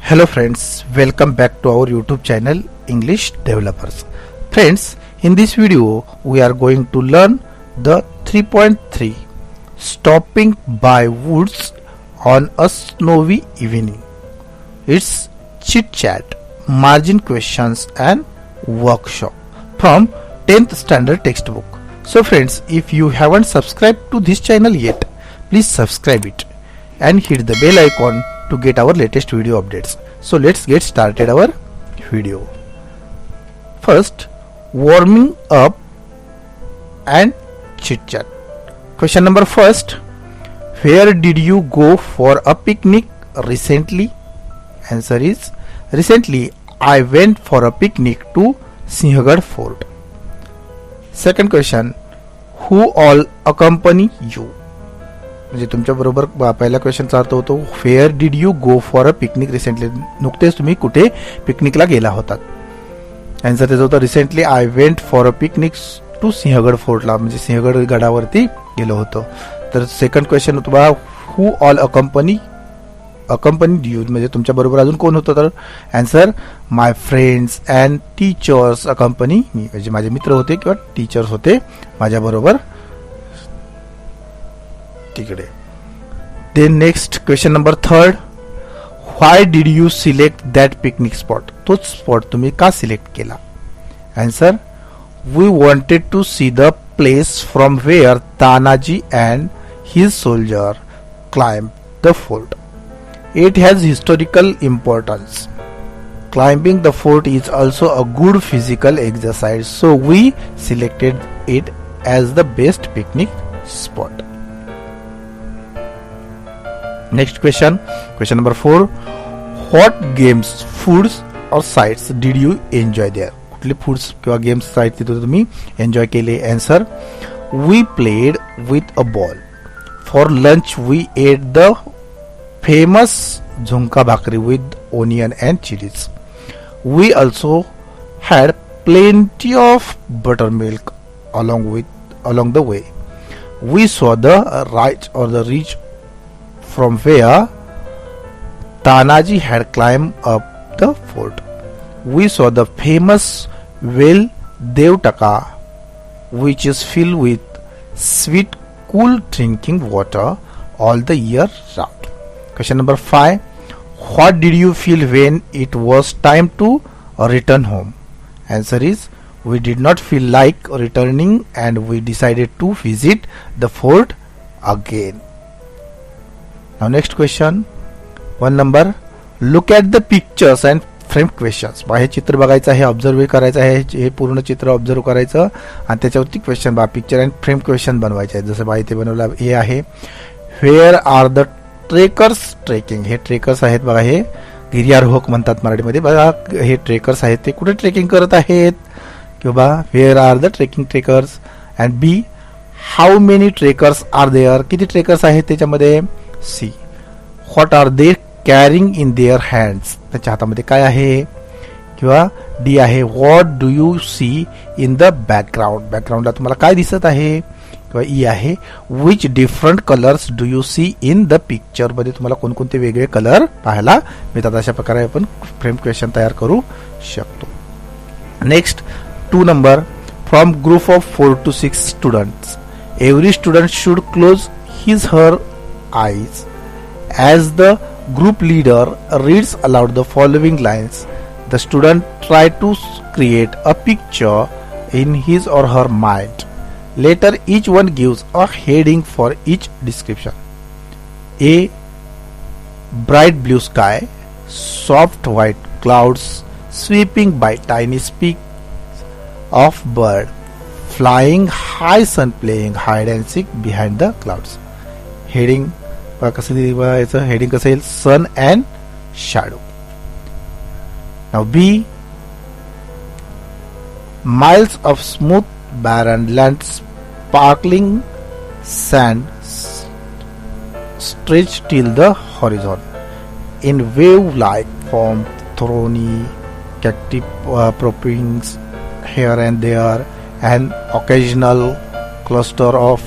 Hello friends, welcome back to our YouTube channel English Developers. Friends, in this video we are going to learn the 3.3 Stopping by Woods on a Snowy Evening. It's chit chat, margin questions and workshop from 10th standard textbook. So friends, if you haven't subscribed to this channel yet, please subscribe it and hit the bell icon to get our latest video updates. So let's get started our video. First, warming up and chit chat. Question number first, where did you go for a picnic recently? Answer is, recently I went for a picnic to Sinhgarh Fort. Second question, who all accompany you? म्हणजे तुमच्या बरोबर पहिला क्वेश्चनचा अर्थ होतो where did you go for a picnic recently, नुकतेच तुम्ही कुठे पिकनिकला गेला होतात. आन्सर त्याचा होता recently I went for a picnic to Sinhagad फोर्टला, म्हणजे सिंहगड गडावरती गेलो होतो. तर सेकंड क्वेश्चन होतो बा हू ऑल अकंपनी यू, म्हणजे तुमच्या बरोबर अजून कोण होतं, तर answer my friends and teachers accompany me, म्हणजे माझे मित्र होते किंवा टीचर्स होते माझ्या बरोबर तिकडे. Then next question number third, why did you select that picnic spot, तोच स्पॉट तुम्ही का सिलेक्ट केला. Answer, we wanted to see the place from where Tanaji and his soldier climb the fort. It has historical importance. Climbing the fort is also a good physical exercise, so we selected it as the best picnic spot. Next question number 4, what games, foods or sights did you enjoy there? कुठले foods किंवा games sights तिथे तुम्ही enjoy केले. Answer, we played with a ball. For lunch we ate the famous zunka bhakri with onion and chilies. We also had plenty of buttermilk along the way. We saw the ridge from where Tanaji had climbed up the fort. We saw the famous well Devtaka, which is filled with sweet, cool drinking water all the year round. Question number 5, what did you feel when it was time to return home? Answer is, we did not feel like returning and we decided to visit the fort again. Now next question, 1 number, look at the pictures and frame questions. हे चित्र बघायचं आहे, observe करायचं आहे, हे पूर्ण चित्र observe करायचं आणि त्याच्यावरती question picture and frame question बनवायचे आहेत. जसं इथे बनवलं हे आहे, where are the trekkers trekking. हे ट्रेकर्स आहेत बघा, हे गिर्यारोहक म्हणतात मराठीमध्ये. बघा हे ट्रेकर्स आहेत, ते कुठे ट्रेकिंग करत आहेत किंवा where are the trekking trekkers. And B, how many trekkers are there, किती ट्रेकर्स आहेत त्याच्यामध्ये. C, what are they carrying in their hands, त्याच्या हातामध्ये काय आहे. किंवा डी आहे, what do you see in the background, बॅकग्राऊंडला तुम्हाला काय दिसत आहे. किंवा ई आहे, which different colours do you see in the picture, मध्ये तुम्हाला कोणकोणते वेगळे कलर पाहायला मिळतात. अशा प्रकारे आपण फ्रेम क्वेश्चन तयार करू शकतो. Next 2 number, from group of 4 to 6 students, every student should close his her eyes as the group leader reads aloud the following lines. The student try to create a picture in his or her mind. Later each one gives a heading for each description. A, bright blue sky, soft white clouds sweeping by, tiny speaks of bird flying high, sun playing hide and seek behind the clouds. Heading कसं याचं heading कसं येईल, sun and shadow. Now B, miles of smooth barren land, sparkling sand stretched till the horizon. In wave-like form, thorny cacti propping here and there, an occasional cluster of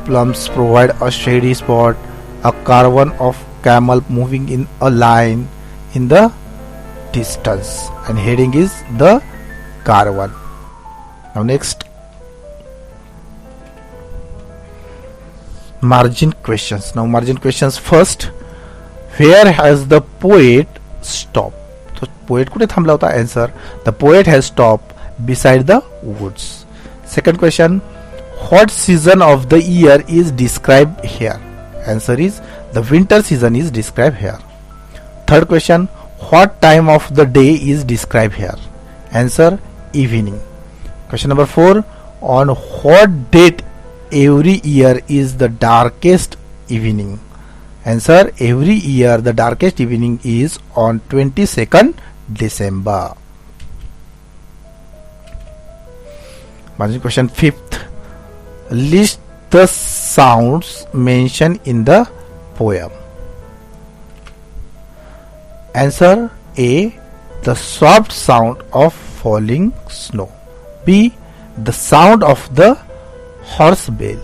plums provide a shady spot. A caravan of camel moving in a line in the distance, and heading is the caravan. Now next, margin questions. Now margin questions first. Where has the poet stopped? So poet कुठे थांबला होता? Answer: the poet has stopped beside the woods. Second question: what season of the year is described here? Answer is the winter season is described here. Third question: what time of the day is described here? Answer: evening. Question number 4: on what date every year is the darkest evening? Answer: every year the darkest evening is on 22nd December. Margin question fifth. List the sounds mentioned in the poem. Answer: A. the soft sound of falling snow. B. the sound of the horse bell.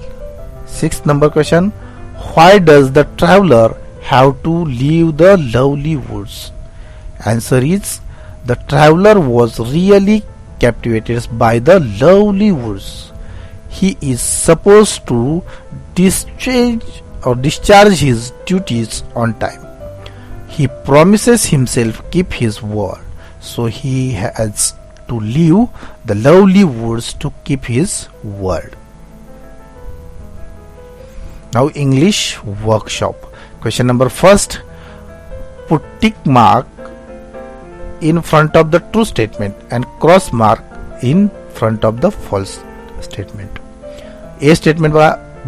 Sixth number question. Why does the traveler have to leave the lovely woods? Answer is the traveler was really captivated by the lovely woods. He is supposed to discharge his duties on time. He promises himself keep his word, so he has to leave the lovely woods to keep his word. Now English workshop. Question number first. Put tick mark in front of the true statement and cross mark in front of the false statement. A statement: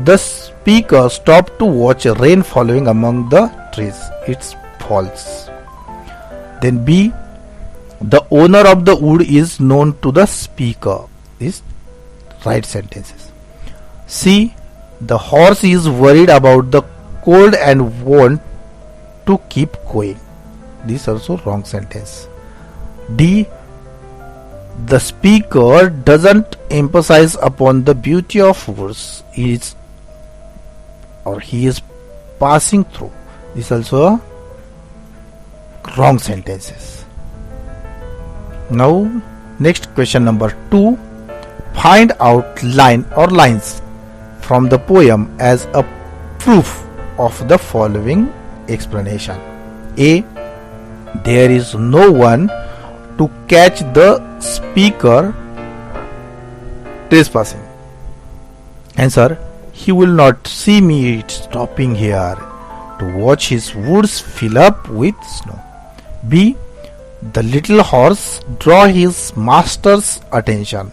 the speaker stopped to watch rain falling among the trees. It's false. Then B, the owner of the wood is known to the speaker. Is right sentences. C, the horse is worried about the cold and want to keep going. This also wrong sentence. D, the speaker doesn't emphasize upon the beauty of woods. He is passing through. This also wrong sentences. Now next question number 2. Find out line or lines from the poem as a proof of the following explanation. A, there is no one to catch the speaker trespassing. Answer, he will not see me stopping here to watch his woods fill up with snow. B, the little horse draw his master's attention.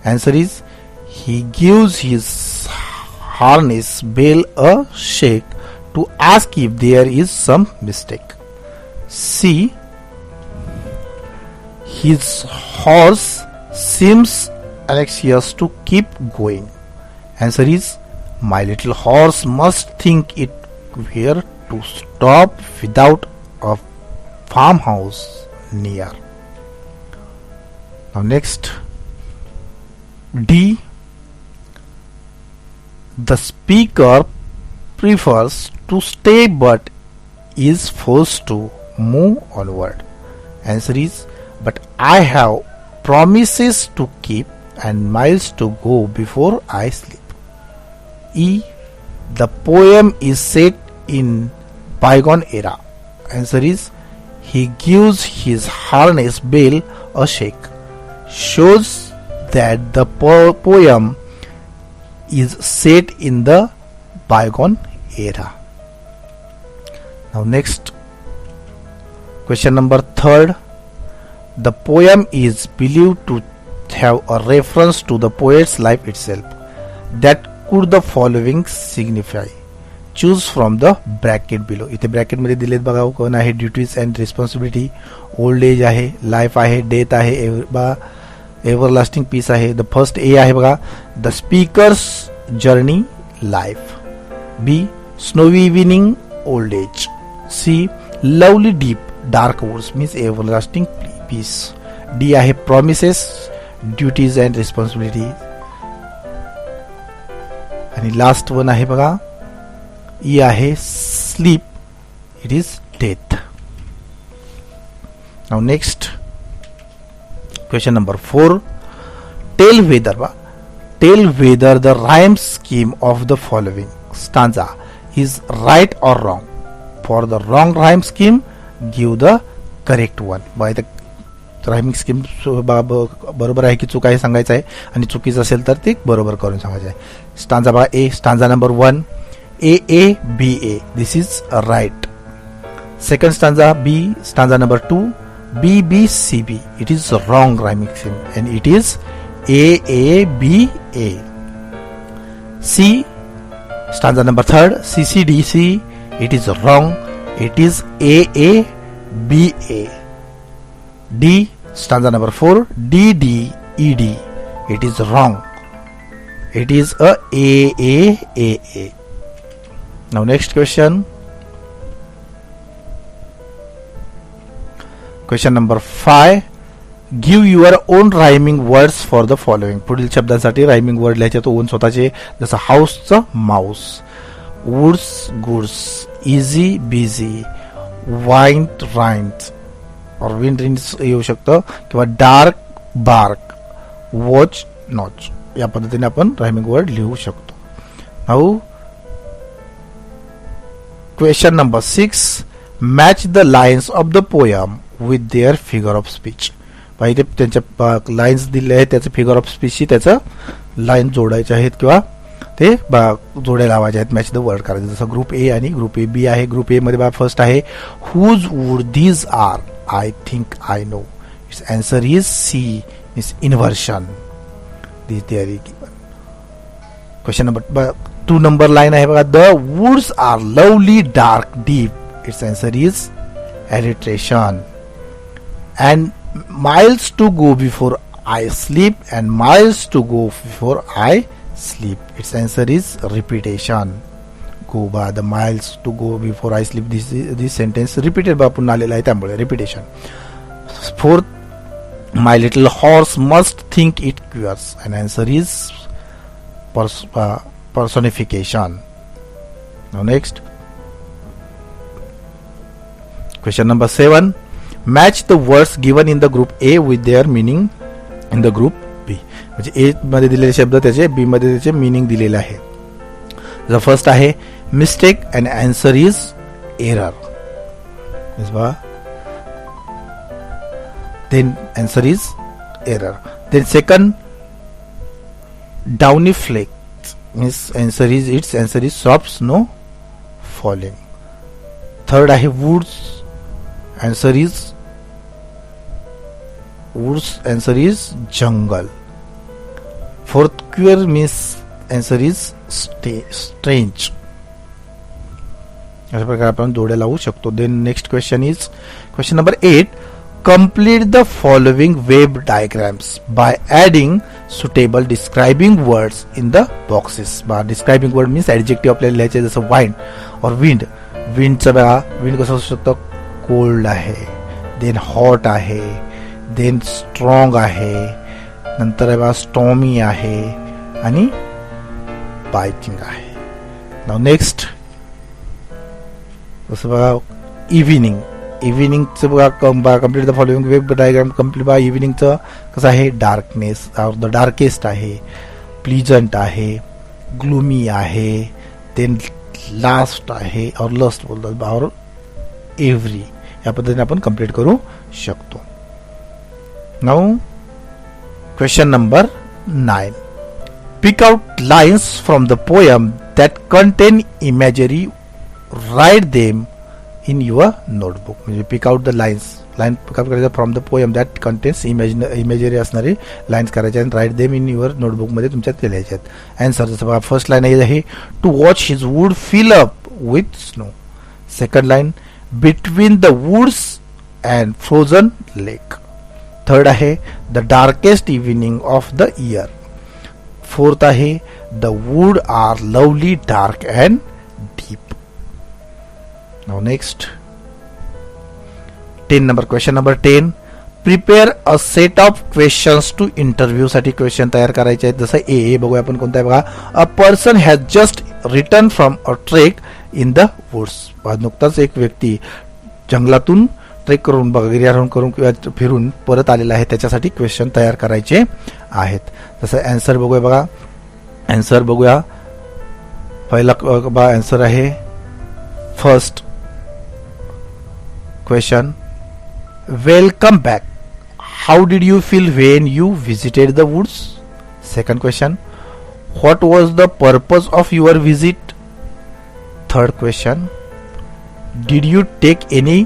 Answer is, he gives his harness bell a shake to ask if there is some mistake. C, his horse seems anxious to keep going. Answer is, my little horse must think it where to stop without a farmhouse near. Now next, D, the speaker prefers to stay but is forced to move onward. Answer is, but I have promises to keep and miles to go before I sleep. E, the poem is set in bygone era. Answer is, he gives his harness bell a shake. Shows that the poem is set in the bygone era. Now next, question number 3. The poem is believed to have a reference to the poet's life itself. That could the following signify? Choose from the bracket below. इथे bracket मध्ये दिलेत बघा, कोण आहे, duties and responsibility, old age आहे, life आहे, death आहे, everlasting peace आहे. द फर्स्ट ए आहे बघा, the speaker's journey life. B, snowy evening old age. C, lovely deep dark woods means everlasting peace. D आहे प्रॉमिसेस, ड्युटीज अँड रिस्पॉन्सिबिलिटी. आणि last one आहे बघा, E आहे sleep, it is death. Now next question number 4. Tell whether the rhyme scheme of the following stanza is right or wrong. For the wrong rhyme scheme, give the correct one. By the rhyming scheme बरोबर आहे की चूक आहे सांगायचं आहे, आणि चुकीचं असेल तर ते बरोबर करून सांगायचं आहे. स्टांजा बघा, ए stanza number 1, A this is right. Second stanza B, stanza number 2, B, it is wrong rhyming scheme, and it is A, B, A. C, stanza number 3rd, C, it is wrong, it is A, B, A. D, stanza number 4, D, it is wrong, it is A. Now next question. Question number 5. Give your own rhyming words for the following. पुढील शब्दांसाठी rhyming word लिहायचे तो own स्वतःचे, जसं हाऊसचं mouse, woods goods, easy busy, वाईंट राईंट और wind रिंड्स येऊ शकतं, किंवा डार्क बार्क, वॉच नॉच. या पद्धतीने आपण रायमिंग वर्ड लिहू शकतो. Now question number 6. Match the lines of the poem with their figure of speech. पाहिजे त्यांच्या लाईन्स दिले आहेत, त्याचं फिगर ऑफ स्पीचशी त्याचं लाईन जोडायचे आहेत किंवा ते जोड्या लावायचे आहेत. मॅच द वर्ड करायचं, जसं ग्रुप ए आणि ग्रुप ए बी आहे. ग्रुप ए मध्ये फर्स्ट आहे whose woods these are, I think I know. Its answer is C, is inversion. This there is given. Question number 2 number line आहे बघा, the woods are lovely dark deep. Its answer is alliteration. And miles to go before I sleep, and miles to go before I sleep. Its answer is repetition. Go by the miles to go before I sleep. This sentence repeated by पुन्हा आलेला आहे त्यामुळे repetition. 4th, my little horse must think it cures, and answer is personification. Now next. Question number 7. Match the words given in the group A with their meaning in the group B. म्हणजे ए मध्ये दिलेले शब्द त्याचे B मध्ये त्याचे meaning दिलेले आहे. The first आहे mistake and answer is error. Then answer is error. Then second downy flake means answer is its answer is soft snow falling. Third आहे woods, answer is woods, answer is jungle. Fourth, queer means answer is strange. अशा प्रकारे आपण जोड्या लावू शकतो. Then next question is question number 8. Complete the following web diagrams by adding suitable describing words in the boxes. Describing word means adjective आपल्याला लिहायचे, जसं wine और विंड. विंडचं बघा, विंड कसं असू शकतं, कोल्ड आहे, देन हॉट आहे, देन स्ट्रॉंग आहे, नंतर बघा स्टॉमी आहे आणि बायटिंग आहे. नाउ नेक्स्ट जसं बघा इव्हिनिंग. इव्हिनिंगचं बघा complete the following web diagram. Complete बघा इव्हिनिंगचं कसं आहे, डार्कनेस और द डार्केस्ट आहे, प्लीजंट आहे, ग्लूमी आहे, देन लास्ट आहे और लस्ट बोलतात और एव्हरी. या पद्धतीने आपण कंप्लीट करू शकतो. Now question number 9. Pick out lines from the poem that contain imagery, write them in your notebook. म्हणजे pick out the line pickup करायचं from the poem that contains imagery असणारे लाईन्स करायचे आणि write them in your notebook मध्ये तुमच्यात ते लिहायचे आहेत. आन्सर जसं बघा, फर्स्ट लाईन आहे to watch his wood fill up with snow. Second line between the woods and frozen lake. Third आहे the darkest evening of the year. Fourth आहे the wood are lovely dark and deep. Now next 10 number question number 10. Prepare a set of questions to interview. साठी question तयार करायचे आहेत. जसं ए बघूया आपण कोणता आहे बघा, a person has just return from a trek in the woods. नुकताच एक व्यक्ती जंगलातून ट्रेक करून बघा, गिर्यारोहण करून किंवा फिरून परत आलेला आहे, त्याच्यासाठी क्वेश्चन तयार करायचे आहेत. तसं आन्सर बघूया. बघा आन्सर बघूया. पहिला आन्सर आहे first question, welcome back. How did you feel when you visited the woods? Second question, what was the purpose of your visit? Third question, did you take any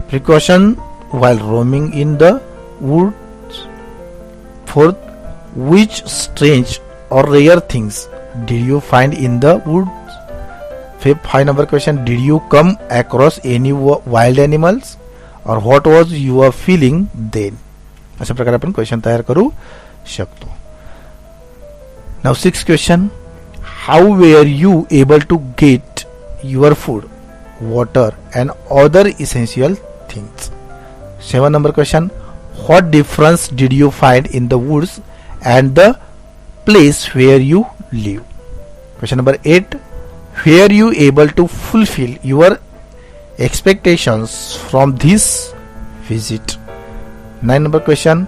precaution while roaming in the woods? Fourth, which strange or rare things did you find in the woods? Fifth, 5 number question, did you come across any wild animals? Or what was your feeling then? अशा प्रकारे आपण question तयार करू शकतो. Now 6th question, how were you able to get your food, water and other essential things? 7 number question, what difference did you find in the woods and the place where you live? Question number 8, were you able to fulfill your expectations from this visit? 9 number question,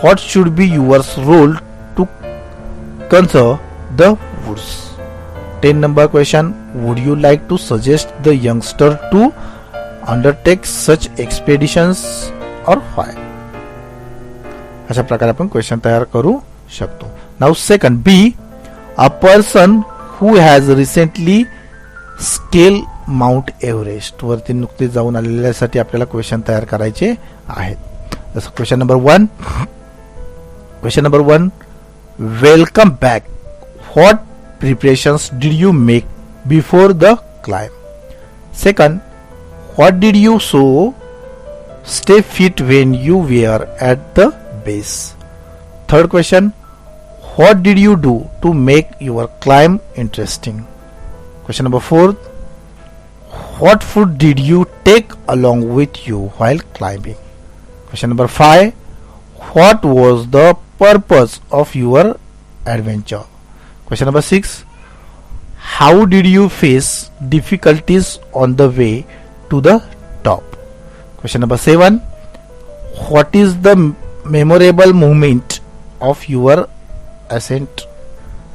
what should be your role to conserve the woods? 10 number question, would you like to suggest the youngster to undertake such expeditions or why? अशा प्रकारे आपण question तयार करू शकतो. Now second, be, a person who has recently scale Mount Everest. वरती नुकते जाऊन आलेल्यासाठी आपल्याला क्वेश्चन तयार करायचे आहेत. जसं question number one, welcome back. What preparations did you make before the climb? Second, what did you stay fit when you were at the base? Third question, what did you do to make your climb interesting? Question number 4, what food did you take along with you while climbing? Question number 5, what was the purpose of your adventure? Question number 6, how did you face difficulties on the way to the top? Question number 7, what is the memorable moment of your ascent?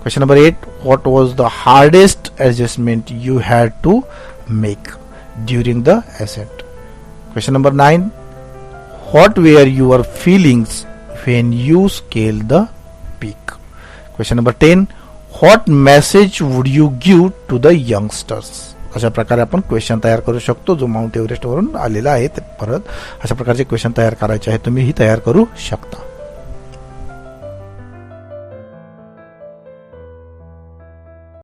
Question number 8, what was the hardest adjustment you had to make during the ascent? Question number 9, what were your feelings when you scaled the peak? Question number 10, what message would you give to the youngsters? अशा प्रकारे आपण question तयार करू शकतो, जो mount Everest वरून आलेला आहे. परत अशा प्रकारचे क्वेश्चन तयार करायचे आहेत, तुम्ही ही तयार करू शकता.